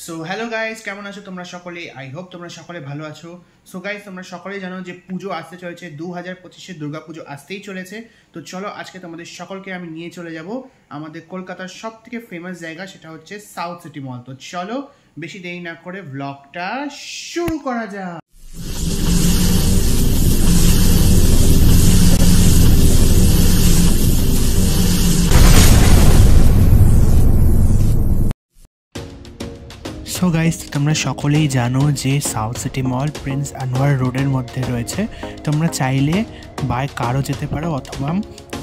So hello guys, কেমন আছো তোমরা সকলে? আই হোপ তোমরা সকলে ভালো আছো। সো গাইস, তোমরা সকলেই জানো যে পুজো আসতে চলেছে, 2025-এর দুর্গা পুজো আসতেই চলেছে। তো চলো আজকে তোমাদের সকলকে আমি নিয়ে চলে যাব আমাদের কলকাতার সব থেকে ফেমাস জায়গা, সেটা হচ্ছে সাউথ সিটি মল। তো চলো বেশি দেরি না করে ব্লগটা শুরু করা যাক। সো গাইস, তোমরা সকলেই জানো যে সাউথ সিটি মল প্রিন্স আনোয়ার রোডের মধ্যে রয়েছে। তোমরা চাইলে বাই কারও যেতে পারো, অথবা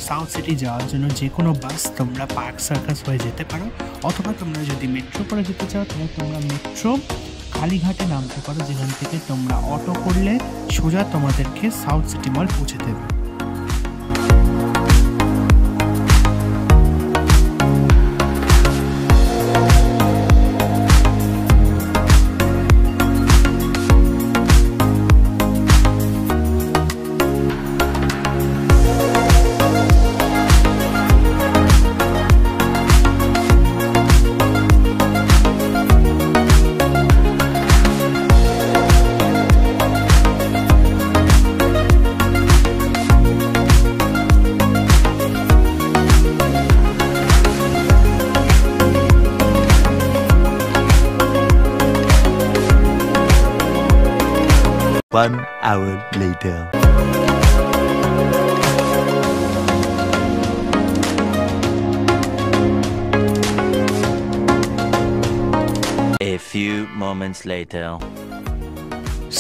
সাউথ সিটি যাওয়ার জন্য যে কোনো বাস তোমরা পার্ক সার্কাস হয়ে যেতে পারো, অথবা তোমরা যদি মেট্রো করে যেতে চাও তাহলে তোমরা মেট্রো কালীঘাটে নামতে পারো, যেখান থেকে তোমরা অটো করলে সোজা তোমাদেরকে সাউথ সিটি মল পৌঁছে দেবে। One hour later. A few moments later.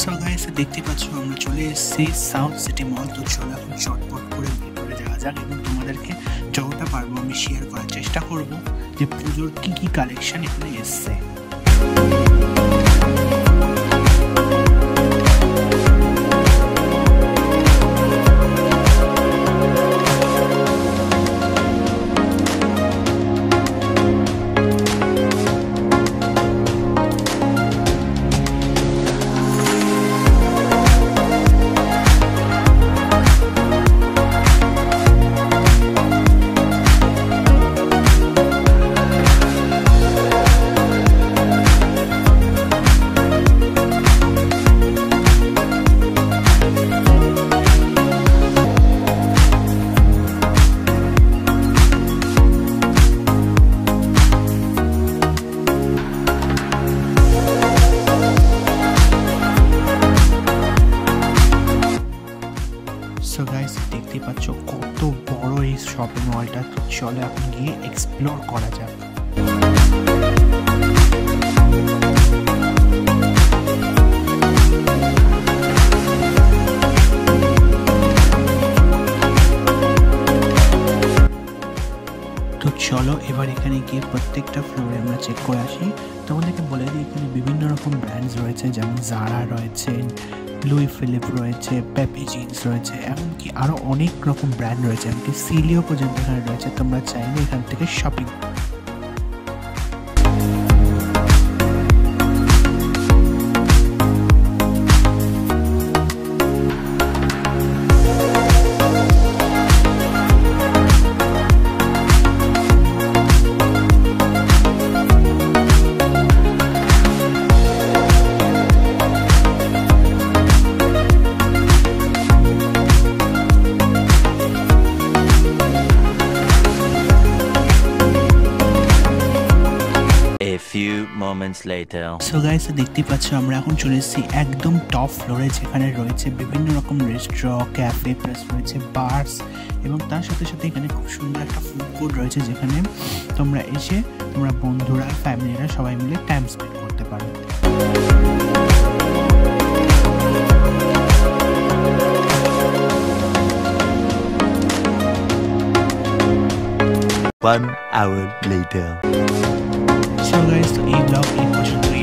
So guys, দেখতে পাচ্ছ আমরা চলে এসেছি সাউথ সিটি মল। তো চলো এখন চটপট করে ভিতরে যাওয়া যাক, এবং তোমাদেরকে যতটা পারবো আমি শেয়ার করার চেষ্টা করব যে পুজোর কি কি কালেকশন এখানে এসছে। সো গাইস, দেখতে পাচ্ছ কত বড় এই শপিং মলটা। তো চলো এখন গিয়ে এক্সপ্লোর করা যাক। তো চলো এবার এখানে গিয়ে প্রত্যেকটা ফ্লোরে আমরা চেক করে আসি। তোমাদেরকে বলে দিই, এখানে বিভিন্ন রকম ব্র্যান্ডস রয়েছে, যেমন জারা রয়েছে, লুই ফিলিপ রয়েছে, পেপি জিন্স রয়েছে, এমনকি আরও অনেক রকম ব্র্যান্ড রয়েছে, এমনকি সিলিও পর্যন্ত এখানে রয়েছে। তোমরা চাইলে এখান থেকে shopping. A few moments later. So guys, দেখতে পাচ্ছ আমরা এখন চলে এসেছি একদম টপ ফ্লোরে, যেখানে রয়েছে বিভিন্ন রকম রেস্টুরেন্ট, ক্যাফে, প্লাস রয়েছে বার্স, এবং তার সাথে সাথে এখানে খুব সুন্দর একটা ফুড কোর্ট রয়েছে, যেখানে তোমরা এসে তোমরা বন্ধুরা, ফ্যামিলিরা সবাই মিলে টাইম স্পেন্ড করতে পারো। One hour later. So guys, এই ব্লগ এই পর্যন্তই।